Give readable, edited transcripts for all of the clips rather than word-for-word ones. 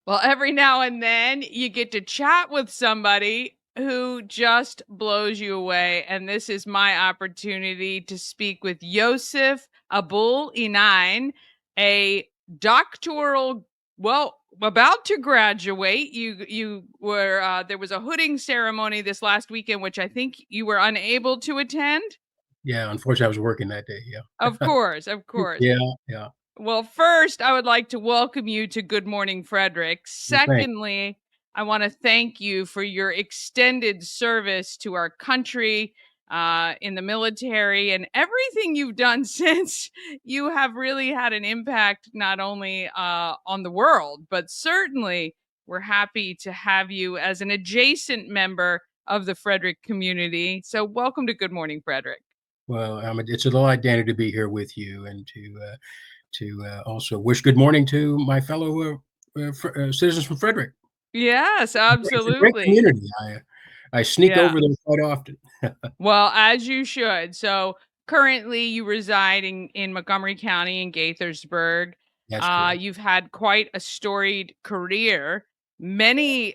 Well, every now and then you get to chat with somebody who just blows you away. And this is my opportunity to speak with Youssef Aboul-Enein, a doctoral, well, about to graduate. You were there was a hooding ceremony this last weekend, which I think you were unable to attend. Yeah, unfortunately, I was working that day, yeah. Of course, of course. Yeah, yeah. Well, first, I would like to welcome you to Good Morning Frederick. Well, thanks. Secondly, I want to thank you for your extended service to our country in the military and everything you've done since. You have really had an impact not only on the world, but certainly we're happy to have you as an adjacent member of the Frederick community. So, welcome to Good Morning Frederick. Well, it's a delight, Danny, to be here with you and to also wish good morning to my fellow citizens from Frederick. Yes, It's a great absolutely. community. I sneak Yeah. over there quite often. Well, as you should. So currently you reside in Montgomery County in Gaithersburg. That's correct. You've had quite a storied career. Many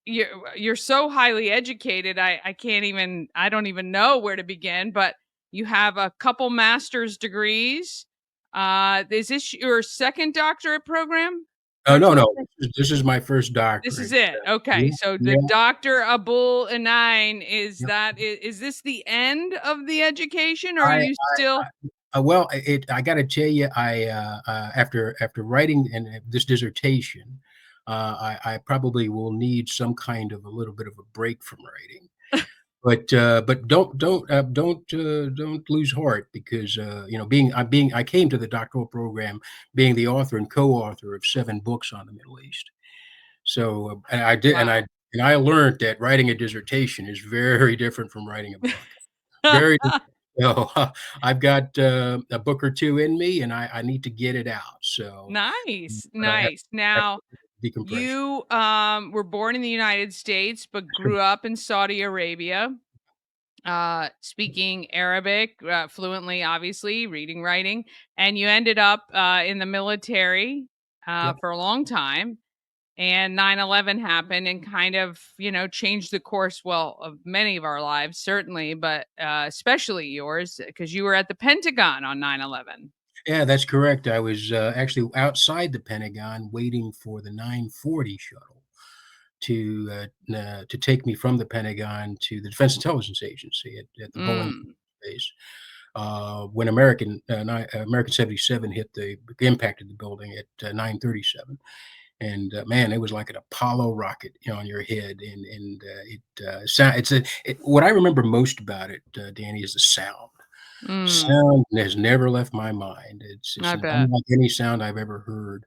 you're so highly educated. I can't even I don't even know where to begin, but you have a couple master's degrees. Is this your second doctorate program? Oh, no, Doctoral no. This is my first This is doctorate. it. Okay. Yeah, So the yeah, Dr. Aboul-Enein, is yeah. that is this the end of the education, or are I you still? well, I gotta tell you, after writing this dissertation, I probably will need some kind of a little bit of a break from writing. But don't lose heart because, I came to the doctoral program being the author and co-author of 7 books on the Middle East. So, and I did Wow. and I learned that writing a dissertation is very different from writing a book. Very different. So, I've got, a book or 2 in me, and I need to get it out, so Nice. but I Nice. have Now, to decompress. you were born in the United States but grew up in Saudi Arabia, speaking Arabic fluently, obviously, reading, writing, and you ended up in the military Yep. for a long time. And 9/11 happened and kind of, changed the course, well, of many of our lives, certainly, but especially yours, because you were at the Pentagon on 9/11. Yeah, that's correct. I was, actually outside the Pentagon waiting for the 940 shuttle to take me from the Pentagon to the Defense Intelligence Agency at the Boeing Mm. base. When American 77 impacted the building at 9:37, and man, it was like an Apollo rocket, on your head, and what I remember most about it, Danny, is the sound. Mm. Sound has never left my mind. It's I bet. unlike any sound I've ever heard,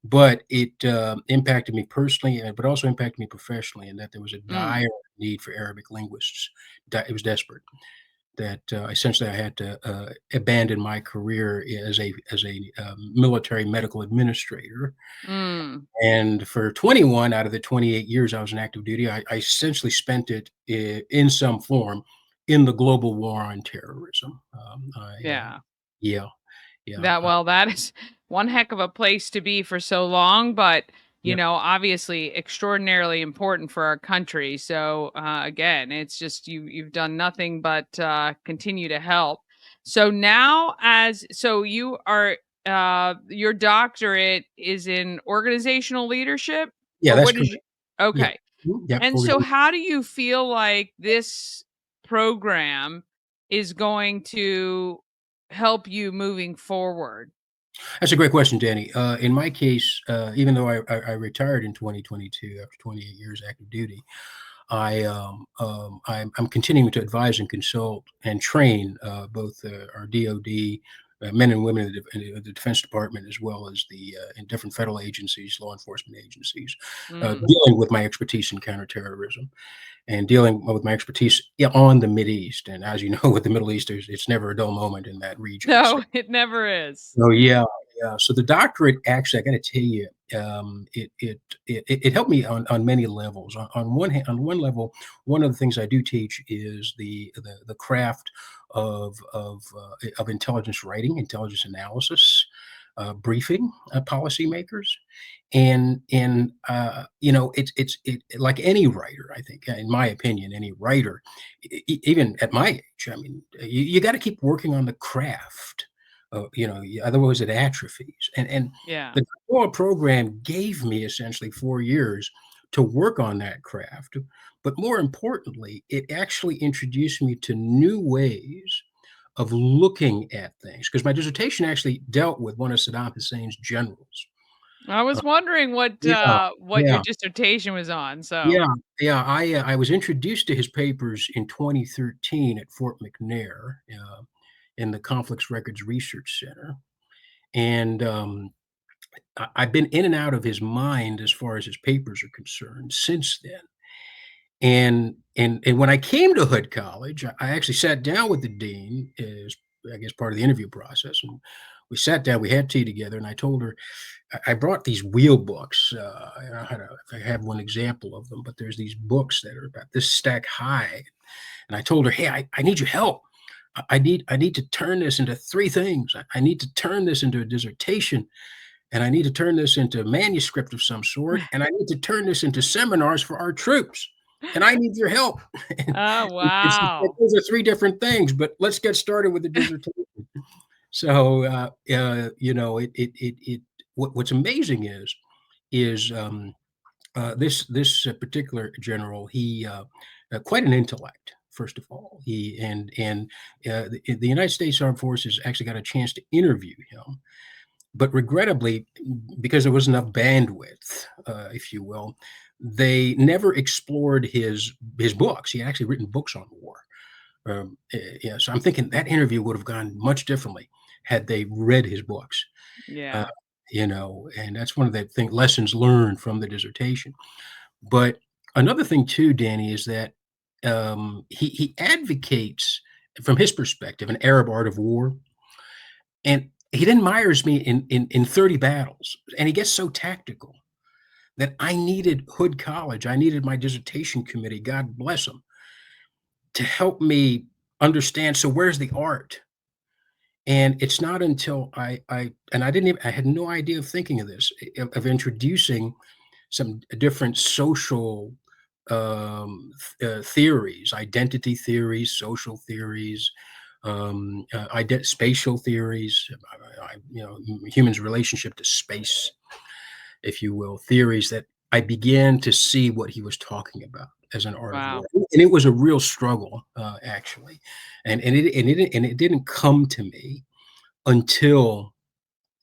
but it, impacted me personally, but also impacted me professionally in that there was a Mm. dire need for Arabic linguists. It was desperate that, essentially I had to, abandon my career as a military medical administrator, Mm. and for 21 out of the 28 years I was in active duty, I essentially spent it in some form in the global war on terrorism. Yeah. Yeah, yeah, That is one heck of a place to be for so long, but yeah. obviously extraordinarily important for our country. So again, it's just you've done nothing but continue to help. So now, as so you are your doctorate is in organizational leadership, Yeah, or that's what is correct. you? Yeah. Okay. Yep, And so, how do you feel like this program is going to help you moving forward? that's a great question, Danny. In my case, even though I retired in 2022 after 28 years active duty, I'm continuing to advise and consult and train both our DoD men and women in the Defense Department, as well as the in different federal agencies, law enforcement agencies, Mm. dealing with my expertise in counterterrorism and dealing with my expertise on the Mid East. And as you know, with the Middle East, it's never a dull moment in that region. So No, it never is. Oh, yeah, yeah. So the doctorate, actually, I gotta tell you, it helped me on many levels. On one level, one of the things I do teach is the craft of intelligence writing, intelligence analysis. briefing policymakers. It's like any writer, I think, in my opinion, any writer, even at my age, I mean, you got to keep working on the craft. Otherwise it atrophies. And Yeah. the Doctoral program gave me essentially 4 years to work on that craft. But more importantly, it actually introduced me to new ways of looking at things because my dissertation actually dealt with one of Saddam Hussein's generals. I Uh, was wondering yeah, what your yeah, dissertation was on, so yeah, yeah. I was introduced to his papers in 2013 at Fort McNair in the Conflicts Records Research Center, and I've been in and out of his mind as far as his papers are concerned since then. And when I came to Hood College, I actually sat down with the dean as I guess part of the interview process, and we sat down, we had tea together, and I told her I brought these wheel books. I have one example of them, but there's these books that are about this stack high, and I told her, "Hey, I need your help. I need to turn this into three things. I need to turn this into a dissertation, and I need to turn this into a manuscript of some sort, and I need to turn this into seminars for our troops, and I need your help." Oh, And she said, wow. "Those are 3 different things, but let's get started with the dissertation." So, what's amazing is this particular general, quite an intellect, first of all. The United States Armed Forces actually got a chance to interview him, but regrettably, because there wasn't enough bandwidth, if you will, they never explored his books. He had actually written books on war. Yeah, so I'm thinking that interview would have gone much differently had they read his books. Uh, Yeah. and that's one of the lessons learned from the dissertation. But another thing too, Danny, is that he advocates from his perspective an Arab art of war, and he then admires me in 30 battles, and he gets so tactical that I needed Hood College, I needed my dissertation committee, God bless them, to help me understand. So where's the art? And it's not until I had no idea of thinking of this, of introducing some different social theories, identity theories, social theories, spatial theories, humans' relationship to space, if you will, theories that I began to see what he was talking about as an art of war, Wow. and it was a real struggle, actually, and it didn't come to me until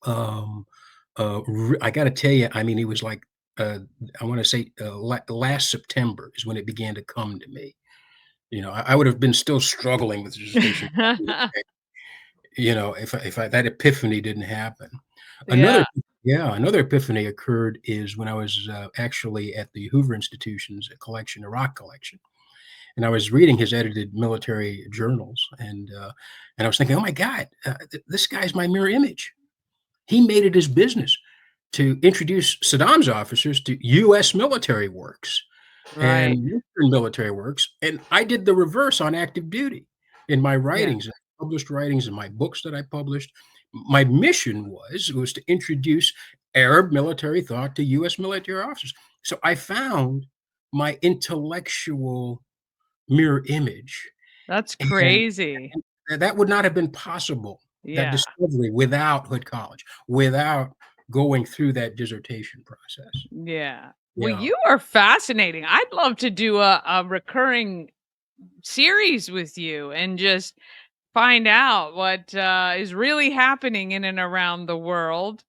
I got to tell you, I mean, it was like uh, I want to say last September is when it began to come to me. I would have been still struggling with the dissertation, if that epiphany didn't happen. Another Yeah. Yeah, another epiphany occurred is when I was actually at the Hoover Institution's collection, Iraq collection, and I was reading his edited military journals, and I was thinking, oh my God, this guy's my mirror image. He made it his business to introduce Saddam's officers to U.S. military works Right. and Western military works, and I did the reverse on active duty in my Yeah. writings, published writings, and my books that I published. My mission was to introduce Arab military thought to U.S. military officers. So I found my intellectual mirror image, That's and crazy. that would not have been possible, that Yeah. discovery, without Hood College, without going through that dissertation process. Yeah. Well, Yeah. you are fascinating. I'd love to do a recurring series with you and just find out what is really happening in and around the world.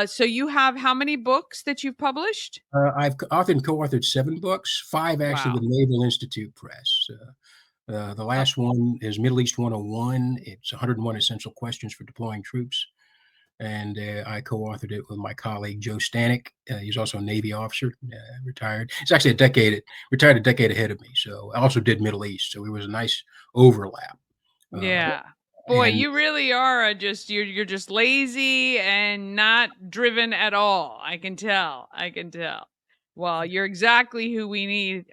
So you have how many books that you've published? I've often co-authored 7 books, 5 actually with Wow. Naval Institute Press. The Oh, last one is Middle East 101. It's 101 essential questions for deploying troops, and I co-authored it with my colleague Joe Stanek. He's also a Navy officer, retired. He's actually retired a decade ahead of me. So I also did Middle East, so it was a nice overlap. Uh, yeah. Boy, and you really are you're just lazy and not driven at all. I can tell. I can tell. Well, you're exactly who we need,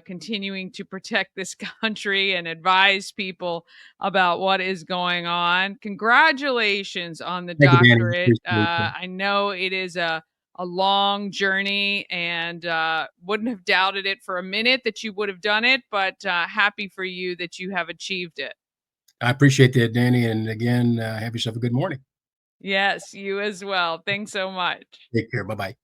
continuing to protect this country and advise people about what is going on. Congratulations on the Thank you, Danny. doctorate. Appreciate that. I know it is a long journey, and wouldn't have doubted it for a minute that you would have done it, but happy for you that you have achieved it. I appreciate that, Danny. And again, have yourself a good morning. Yes, you as well. Thanks so much. Take care. Bye bye.